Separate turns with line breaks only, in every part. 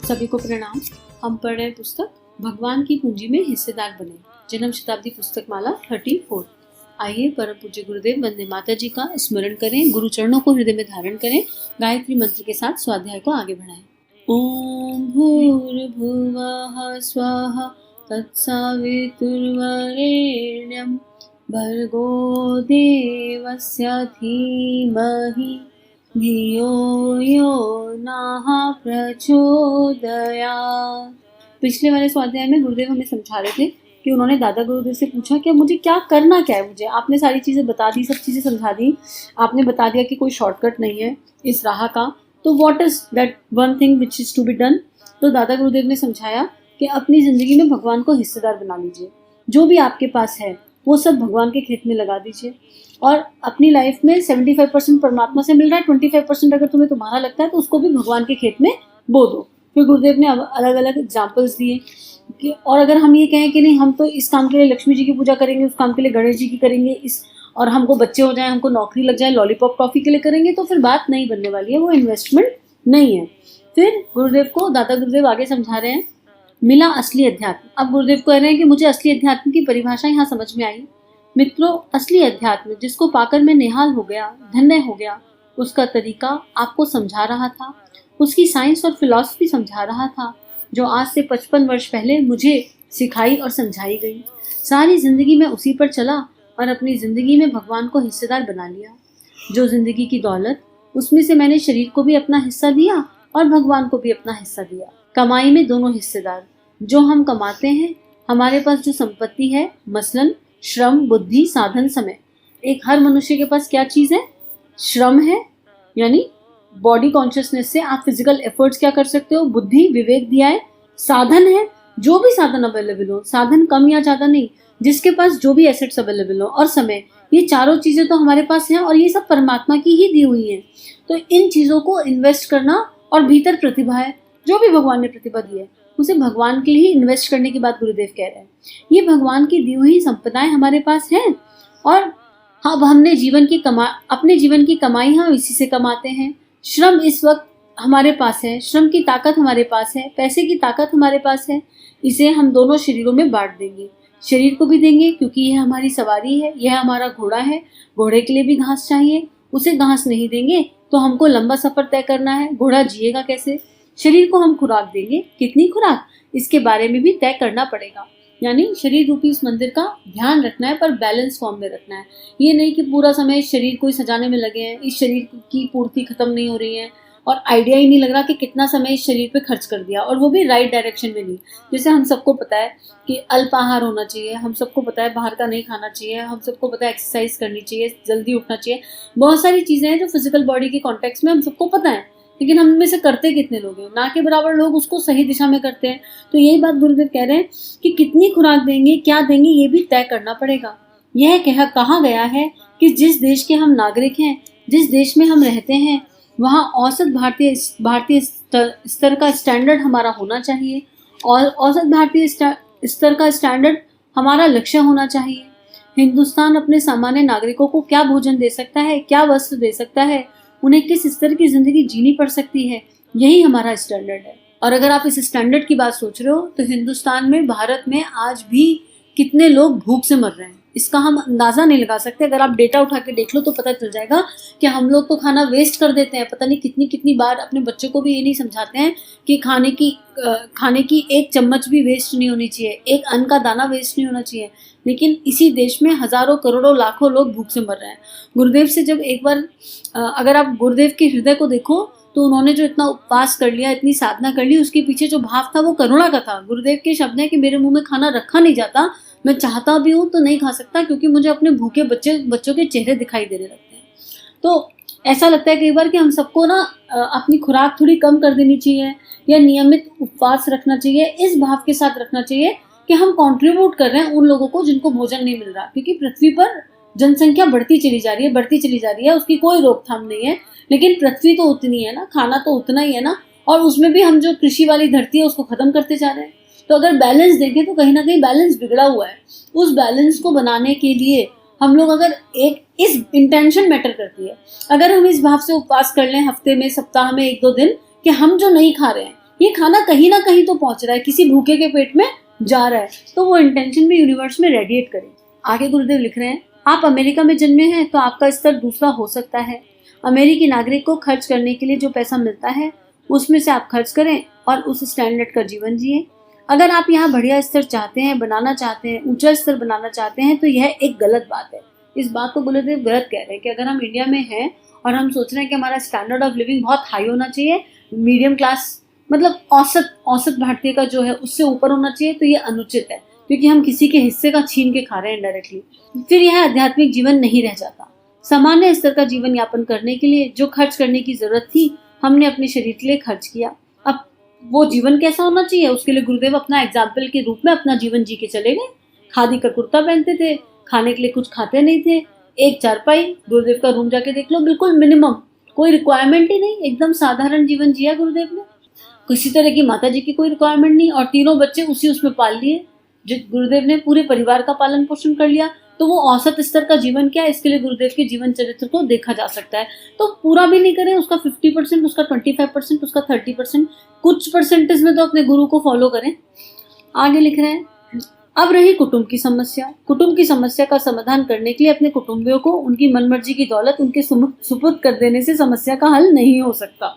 सभी को प्रणाम। हम पढ़ रहे पुस्तक भगवान की पूंजी में हिस्सेदार बने, जन्म शताब्दी पुस्तक माला 34। आइए परम पूज्य गुरुदेव वंदे माता जी का स्मरण करें, गुरु चरणों को हृदय में धारण करें, गायत्री मंत्र के साथ स्वाध्याय को आगे बढ़ाएं। ओम भूर्भुवः स्वः तत्सवितुर्वरेण्यं भर्गो देवस्य धीमहि धियो यो नः प्रचोदयात्। पिछले वाले स्वाध्याय में गुरुदेव हमें समझा रहे थे कि उन्होंने दादा गुरुदेव से पूछा कि मुझे क्या करना क्या है। मुझे आपने सारी चीज़ें बता दी, सब चीज़ें समझा दी, आपने बता दिया कि कोई शॉर्टकट नहीं है इस राह का, तो what is that one thing which is to be done. तो दादा गुरुदेव ने समझाया कि अपनी ज़िंदगी में भगवान को हिस्सेदार बना लीजिए। जो भी आपके पास है वो सब भगवान के खेत में लगा दीजिए, और अपनी लाइफ में 75% परमात्मा से मिल रहा है, 25% अगर तुम्हें तुम्हारा लगता है तो उसको भी भगवान के खेत में बो दो। फिर गुरुदेव ने अलग अलग एग्जाम्पल्स दिए कि और अगर हम ये कहें कि नहीं हम तो इस काम के लिए लक्ष्मी जी की पूजा करेंगे, उस काम के लिए गणेश जी की करेंगे, इस और हमको बच्चे हो जाए, हमको नौकरी लग जाए, लॉलीपॉप टॉफी के लिए करेंगे, तो फिर बात नहीं बनने वाली है, वो इन्वेस्टमेंट नहीं है। फिर गुरुदेव को दादा गुरुदेव आगे समझा रहे हैं मिला असली अध्यात्म। अब गुरुदेव कह रहे हैं कि मुझे असली अध्यात्म की परिभाषा यहाँ समझ में आई। मित्रों, असली अध्यात्म जिसको पाकर मैं निहाल हो गया, धन्य हो गया, उसका तरीका आपको समझा रहा था, उसकी साइंस और फिलॉसफी समझा रहा था, जो आज से 55 वर्ष पहले मुझे सिखाई और समझाई गई। सारी जिंदगी में उसी पर चला और अपनी जिंदगी में भगवान को हिस्सेदार बना लिया। जो जिंदगी की दौलत, उसमें से मैंने शरीर को भी अपना हिस्सा दिया और भगवान को भी अपना हिस्सा दिया। कमाई में दोनों हिस्सेदार। जो हम कमाते हैं, हमारे पास जो संपत्ति है, मसलन श्रम, बुद्धि, साधन, समय। एक हर मनुष्य के पास क्या चीज़ है? श्रम है, यानी बॉडी कॉन्शियसनेस से आप फिजिकल एफर्ट्स क्या कर सकते हो, बुद्धि, विवेक दिया है। साधन है, जो भी साधन अवेलेबल हो, साधन कम या ज़्यादा नहीं, जिसके पास जो भी एसेट्स अवेलेबल हो, और समय। ये चारों चीज़ें तो हमारे पास हैं और ये सब परमात्मा की ही दी हुई हैं। तो इन चीज़ों को इन्वेस्ट करना, और भीतर प्रतिभा है, जो भी भगवान ने प्रतिभा दी है उसे भगवान के लिए ही इन्वेस्ट करने की बात गुरुदेव कह रहे हैं। ये भगवान की दी हुई संपदाएं हमारे पास हैं, और अब हमने अपने जीवन की कमाई हम इसी से कमाते हैं। श्रम इस वक्त हमारे पास है, श्रम की ताकत हमारे पास है, पैसे की ताकत हमारे पास है। इसे हम दोनों शरीरों में बांट देंगे। शरीर को भी देंगे क्योंकि यह हमारी सवारी है, यह हमारा घोड़ा है, घोड़े के लिए भी घास चाहिए। उसे घास नहीं देंगे तो हमको लंबा सफर तय करना है, घोड़ा जिएगा कैसे। शरीर को हम खुराक देंगे, कितनी खुराक, इसके बारे में भी तय करना पड़ेगा। यानी शरीर रूपी इस मंदिर का ध्यान रखना है, पर बैलेंस फॉर्म में रखना है। ये नहीं कि पूरा समय इस शरीर को ही सजाने में लगे हैं, इस शरीर की पूर्ति खत्म नहीं हो रही है और आइडिया ही नहीं लग रहा कि कितना समय इस शरीर पे खर्च कर दिया, और वो भी राइट डायरेक्शन में नहीं। जैसे हम सबको पता है कि अल्पाहार होना चाहिए, हम सबको पता है बाहर का नहीं खाना चाहिए, हम सबको पता है एक्सरसाइज करनी चाहिए, जल्दी उठना चाहिए, बहुत सारी चीज़ें हैं जो फिजिकल बॉडी के कॉन्टेक्स्ट में हम सबको पता है, लेकिन हम में से करते कितने लोग हैं? ना के बराबर लोग उसको सही दिशा में करते हैं। तो यही बात गुरुदेव कह रहे हैं कि कितनी खुराक देंगे, क्या देंगे, ये भी तय करना पड़ेगा। यह कहा गया है कि जिस देश के हम नागरिक हैं, जिस देश में हम रहते हैं, वहाँ औसत भारतीय स्तर का स्टैंडर्ड हमारा होना चाहिए, और औसत भारतीय स्तर का स्टैंडर्ड हमारा लक्ष्य होना चाहिए। हिंदुस्तान अपने सामान्य नागरिकों को क्या भोजन दे सकता है, क्या वस्त्र दे सकता है, उन्हें किस स्तर की जिंदगी जीनी पड़ सकती है, यही हमारा स्टैंडर्ड है। और अगर आप इस स्टैंडर्ड की बात सोच रहे हो तो हिंदुस्तान में, भारत में आज भी कितने लोग भूख से मर रहे हैं, इसका हम अंदाज़ा नहीं लगा सकते। अगर आप डेटा उठा के देख लो तो पता चल जाएगा कि हम लोग तो खाना वेस्ट कर देते हैं। पता नहीं कितनी कितनी बार अपने बच्चों को भी ये नहीं समझाते हैं कि खाने की एक चम्मच भी वेस्ट नहीं होनी चाहिए, एक अन्न का दाना वेस्ट नहीं होना चाहिए। लेकिन इसी देश में हजारों करोड़ों लाखों लोग भूख से मर रहे हैं। गुरुदेव से जब एक बार अगर आप गुरुदेव के हृदय को देखो तो उन्होंने जो इतना उपवास कर लिया, इतनी साधना कर ली, उसके पीछे जो भाव था वो करुणा का था। गुरुदेव के शब्द है कि मेरे मुंह में खाना रखा नहीं जाता, मैं चाहता भी हूँ तो नहीं खा सकता, क्योंकि मुझे अपने भूखे बच्चों के चेहरे दिखाई देने लगते हैं। तो ऐसा लगता है कई बार कि हम सबको ना अपनी खुराक थोड़ी कम कर देनी चाहिए, या नियमित उपवास रखना चाहिए, इस भाव के साथ रखना चाहिए कि हम कंट्रीब्यूट कर रहे हैं उन लोगों को जिनको भोजन नहीं मिल रहा। क्योंकि पृथ्वी पर जनसंख्या बढ़ती चली जा रही है, उसकी कोई रोकथाम नहीं है, लेकिन पृथ्वी तो उतनी है ना, खाना तो उतना ही है ना, और उसमें भी हम जो कृषि वाली धरती है उसको खत्म करते जा रहे हैं। तो अगर बैलेंस देखें तो कहीं ना कहीं बैलेंस बिगड़ा हुआ है। उस बैलेंस को बनाने के लिए हम लोग अगर इस इंटेंशन मैटर करती है, अगर हम इस भाव से उपवास कर लें हफ्ते में, सप्ताह में 1-2 दिन, कि हम जो नहीं खा रहे हैं ये खाना कहीं ना कहीं तो पहुंच रहा है, किसी भूखे के पेट में जा रहा है, तो वो इंटेंशन भी यूनिवर्स में रेडिएट करें। आगे गुरुदेव लिख रहे हैं, आप अमेरिका में जन्मे हैं तो आपका स्तर दूसरा हो सकता है। अमेरिकी नागरिक को खर्च करने के लिए जो पैसा मिलता है उसमें से आप खर्च करें और उस स्टैंडर्ड का जीवन जिए। अगर आप यहाँ बढ़िया स्तर चाहते हैं, बनाना चाहते हैं, ऊंचा स्तर बनाना चाहते हैं, तो यह एक गलत बात है। इस बात को गुरुदेव गलत कह रहे हैं कि अगर हम इंडिया में हैं और हम सोच रहे हैं कि हमारा स्टैंडर्ड ऑफ लिविंग बहुत हाई होना चाहिए, मीडियम क्लास मतलब औसत भारतीय का जो है उससे ऊपर होना चाहिए, तो ये अनुचित है, क्योंकि हम किसी के हिस्से का छीन के खा रहे हैं डायरेक्टली। फिर यह आध्यात्मिक जीवन नहीं रह जाता। सामान्य स्तर का जीवन यापन करने के लिए जो खर्च करने की जरूरत थी हमने अपने शरीर के लिए खर्च किया। अब वो जीवन कैसा होना चाहिए, उसके लिए गुरुदेव अपना एग्जाम्पल के रूप में अपना जीवन जी के चले गए। खादी का कुर्ता पहनते थे, खाने के लिए कुछ खाते नहीं थे, एक चारपाई, गुरुदेव का रूम जाके देख लो, बिल्कुल मिनिमम, कोई रिक्वायरमेंट ही नहीं, एकदम साधारण जीवन जिया गुरुदेव ने। किसी तरह की माता जी की कोई रिक्वायरमेंट नहीं, और तीनों बच्चे उसी उसमें पाल लिए। जो गुरुदेव ने पूरे परिवार का पालन पोषण कर लिया। तो वो औसत स्तर का जीवन क्या है, इसके लिए गुरुदेव के जीवन चरित्र को देखा जा सकता है। तो पूरा भी नहीं करें, उसका 50%, उसका 25%, उसका 30%, कुछ परसेंटेज में तो अपने गुरु को फॉलो करें। आगे लिख रहे हैं, अब रही कुटुंब की समस्या। कुटुंब की समस्या का समाधान करने के लिए अपने कुटुंबियों को उनकी मनमर्जी की दौलत उनके सुपुर्द कर देने से समस्या का हल नहीं हो सकता।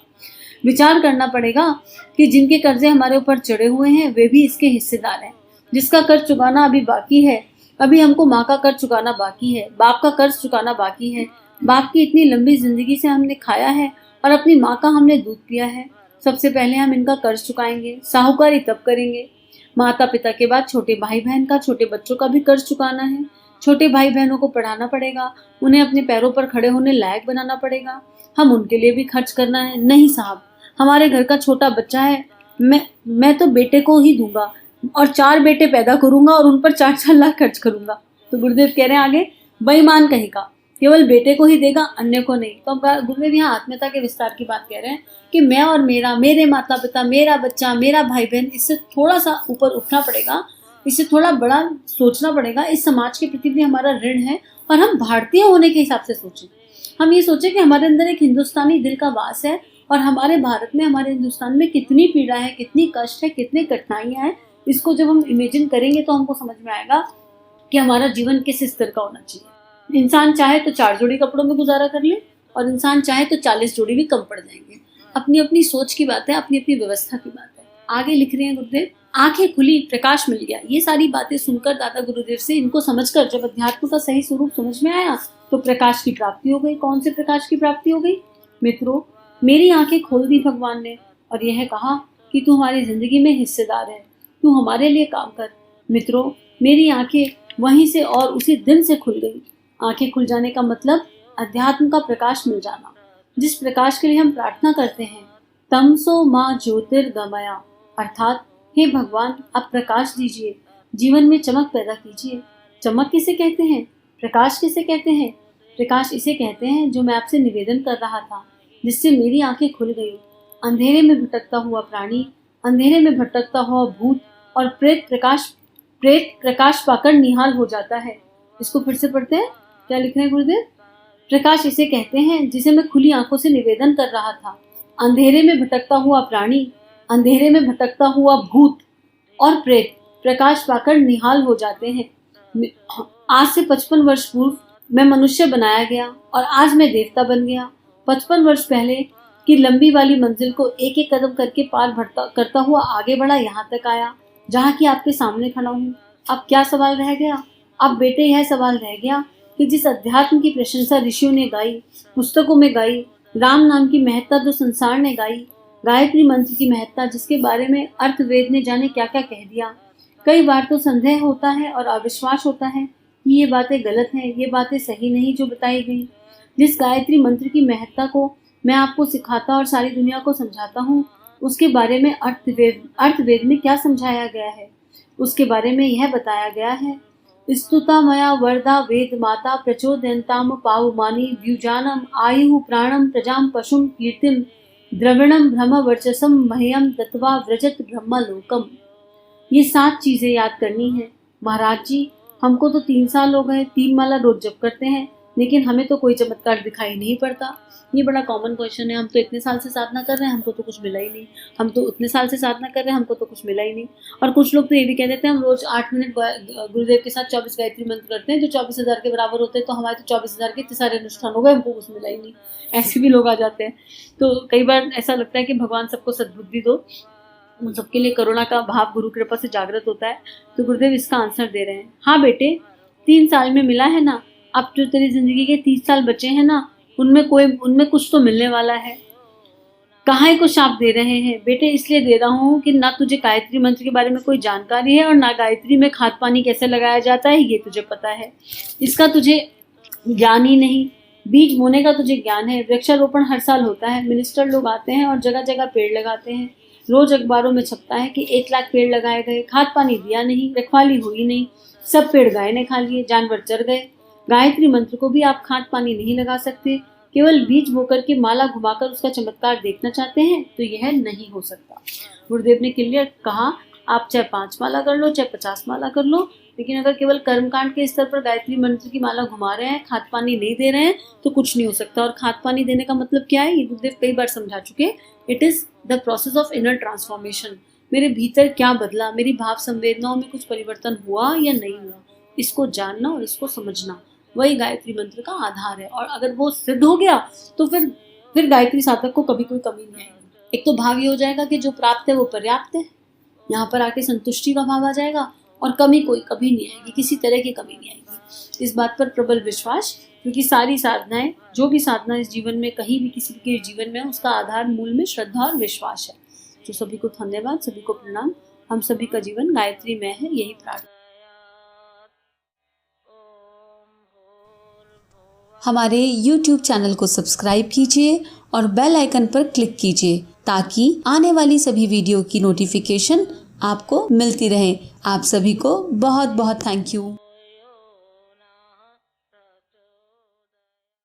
विचार करना पड़ेगा कि जिनके कर्जे हमारे ऊपर चढ़े हुए हैं वे भी इसके हिस्सेदार हैं। जिसका कर्ज चुकाना अभी बाकी है, अभी हमको माँ का कर्ज चुकाना बाकी है, बाप का कर्ज चुकाना बाकी है। बाप की इतनी लंबी जिंदगी से हमने खाया है और अपनी माँ का हमने दूध पिया है। सबसे पहले हम इनका कर्ज चुकाएंगे, साहूकारी तब करेंगे। माता पिता के बाद छोटे भाई बहन का, छोटे बच्चों का भी कर्ज चुकाना है। छोटे भाई बहनों को पढ़ाना पड़ेगा, उन्हें अपने पैरों पर खड़े होने लायक बनाना पड़ेगा। हम उनके लिए भी खर्च करना है। नहीं साहब, हमारे घर का छोटा बच्चा है, मैं तो बेटे को ही दूंगा और 4 बेटे पैदा करूंगा और उन पर 4-4 लाख खर्च करूंगा। तो गुरुदेव कह रहे हैं आगे, बेईमान कहेगा, केवल बेटे को ही देगा, अन्य को नहीं। तो गुरुदेव यहाँ आत्मीयता के विस्तार की बात कह रहे हैं कि मैं और मेरा, मेरे माता पिता, मेरा बच्चा, मेरा भाई बहन, इससे थोड़ा सा ऊपर उठना पड़ेगा, इससे थोड़ा बड़ा सोचना पड़ेगा। इस समाज के प्रति भी हमारा ऋण है और हम भारतीय होने के हिसाब से सोचें। हम ये सोचें कि हमारे अंदर एक हिंदुस्तानी दिल का वास है और हमारे भारत में, हमारे हिंदुस्तान में कितनी पीड़ा है, कितनी कष्ट है, कितनी कठिनाइयाँ हैं। इसको जब हम इमेजिन करेंगे तो हमको समझ में आएगा कि हमारा जीवन किस स्तर का होना चाहिए। इंसान चाहे तो 4 जोड़ी कपड़ों में गुजारा कर ले और इंसान चाहे तो 40 जोड़ी भी कम पड़ जाएंगे। अपनी अपनी सोच की बात है, अपनी अपनी व्यवस्था की बात है। आगे लिख रहे हैं गुरुदेव, आंखें खुली, प्रकाश मिल गया। ये सारी बातें सुनकर दादा गुरुदेव से, इनको समझकर जब अध्यात्म का सही स्वरूप समझ में आया तो प्रकाश की प्राप्ति हो गई। कौन से प्रकाश की प्राप्ति हो गई? मित्रों, मेरी आंखें खोल दी भगवान ने और यह कहा कि तू हमारी जिंदगी में हिस्सेदार है, तू हमारे लिए काम कर। मित्रों, मेरी आंखें वहीं से और उसी दिन से खुल गई। आंखें खुल जाने का मतलब अध्यात्म का प्रकाश मिल जाना, जिस प्रकाश के लिए हम प्रार्थना करते हैं, तमसो माँ ज्योतिर्गमया, अर्थात हे भगवान आप प्रकाश दीजिए, जीवन में चमक पैदा कीजिए। चमक किसे कहते हैं? प्रकाश किसे कहते हैं? प्रकाश इसे कहते हैं जो मैं आपसे निवेदन कर रहा था, जिससे मेरी आंखें खुल गई। अंधेरे में भटकता हुआ प्राणी, अंधेरे में भटकता हुआ भूत और प्रेत प्रकाश पाकर निहाल हो जाता है। इसको फिर से पढ़ते हैं, क्या लिख रहे हैं गुरुदेव? प्रकाश इसे कहते हैं जिसे मैं खुली आंखों से निवेदन कर रहा था। अंधेरे में भटकता हुआ प्राणी, अंधेरे में भटकता हुआ भूत और प्रेत प्रकाश पाकर निहाल हो जाते हैं। आज से 55 वर्ष पूर्व मैं मनुष्य बनाया गया और आज मैं देवता बन गया। 55 वर्ष पहले की लंबी वाली मंजिल को एक एक कदम करके पार करता हुआ आगे बढ़ा, यहाँ तक आया जहाँ की आपके सामने खड़ा हूँ। अब क्या सवाल रह गया? अब बेटे यह सवाल रह गया कि जिस अध्यात्म की प्रशंसा ऋषियों ने गाई, पुस्तकों में गाई, राम नाम की महत्ता जो संसार ने गाई, गायत्री मंत्र की महत्ता जिसके बारे में अर्थ वेद ने जाने क्या क्या कह दिया, कई बार तो संदेह होता है और अविश्वास होता है कि ये बातें गलत हैं, ये बातें सही नहीं जो बताई गई। जिस गायत्री मंत्र की महत्ता को मैं आपको सिखाता और सारी दुनिया को समझाता हूँ, उसके बारे में अर्थवेद में क्या समझाया गया है? उसके बारे में यह बताया गया है, स्तुता मया वरदा वेद माता प्रचोदयन्ताम पावमानी व्युजानम आयु प्राणम प्रजाम पशुम कीर्तिम द्रविणम ब्रह्म वर्चसम मह्यम दत्वा व्रजत ब्रह्म लोकम। ये 7 चीजें याद करनी है। महाराज जी, हमको तो 3 साल हो गए 3 माला रोज जप करते हैं, लेकिन हमें तो कोई चमत्कार दिखाई नहीं पड़ता। ये बड़ा कॉमन क्वेश्चन है, हम तो इतने साल से साधना कर रहे हैं, हमको तो कुछ मिला ही नहीं। हम तो उतने साल से साधना कर रहे हैं, हमको तो कुछ मिला ही नहीं। और कुछ लोग तो ये भी कह देते हैं हम रोज 8 मिनट गुरुदेव के साथ 24 गायत्री मंत्र करते हैं जो 24,000 के बराबर होते हैं, तो हमारे तो 24,000 के इतने सारे अनुष्ठान हो गए, हमको कुछ मिला ही नहीं। ऐसे भी लोग आ जाते हैं। तो कई बार ऐसा लगता है कि भगवान सबको सद्बुद्धि दो, उन सबके लिए करुणा का भाव गुरु कृपा से जागृत होता है। तो गुरुदेव इसका आंसर दे रहे हैं, हाँ बेटे 3 साल में मिला है ना, अब जो तेरी जिंदगी के 30 साल बचे हैं ना, उनमें कुछ तो मिलने वाला है। कहाँ कुछ आप दे रहे हैं बेटे, इसलिए दे रहा हूँ कि ना तुझे गायत्री मंत्र के बारे में कोई जानकारी है और ना गायत्री में खाद पानी कैसे लगाया जाता है ये तुझे पता है, इसका तुझे ज्ञान ही नहीं। बीज बोने का तुझे ज्ञान है, वृक्षारोपण हर साल होता है, मिनिस्टर लोग आते हैं और जगह जगह पेड़ लगाते हैं, रोज अखबारों में छपता है कि 1 लाख पेड़ लगाए गए, खाद पानी दिया नहीं, रखवाली हुई नहीं, सब पेड़ गाय ने खा लिए, जानवर चर गए। गायत्री मंत्र को भी आप खाद पानी नहीं लगा सकते, केवल बीज बोकर के माला घुमाकर उसका चमत्कार देखना चाहते हैं तो यह नहीं हो सकता। गुरुदेव ने क्लियर कहा, आप चाहे 5 माला कर लो, चाहे 50 माला कर लो, लेकिन अगर केवल कर्मकांड के स्तर पर गायत्री मंत्र की माला घुमा रहे हैं, खाद पानी नहीं दे रहे हैं तो कुछ नहीं हो सकता। और खाद पानी देने का मतलब क्या है, ये गुरुदेव कई बार समझा चुके। It is the process of inner transformation. मेरे भीतर क्या बदला, मेरी भाव संवेदनाओं में कुछ परिवर्तन हुआ या नहीं हुआ, इसको जानना और इसको समझना, वही गायत्री मंत्र का आधार है। और अगर वो सिद्ध हो गया तो फिर गायत्री साधक को कभी कोई कमी नहीं आएगी। एक तो भाव ये हो जाएगा कि जो प्राप्त है वो पर्याप्त है, यहाँ पर आके संतुष्टि का भाव आ जाएगा और कमी कोई कभी नहीं आएगी, किसी तरह की कमी नहीं आएगी। इस बात पर प्रबल विश्वास, क्योंकि सारी साधनाएं, जो भी साधना इस जीवन में कहीं भी किसी के जीवन में, उसका आधार मूल में श्रद्धा और विश्वास है। तो सभी को धन्यवाद, सभी को प्रणाम। हम सभी का जीवन गायत्री में है, यही प्रार्थना।
हमारे YouTube चैनल को सब्सक्राइब कीजिए और बेल आइकन पर क्लिक कीजिए ताकि आने वाली सभी वीडियो की नोटिफिकेशन आपको मिलती रहे। आप सभी को बहुत बहुत थैंक यू।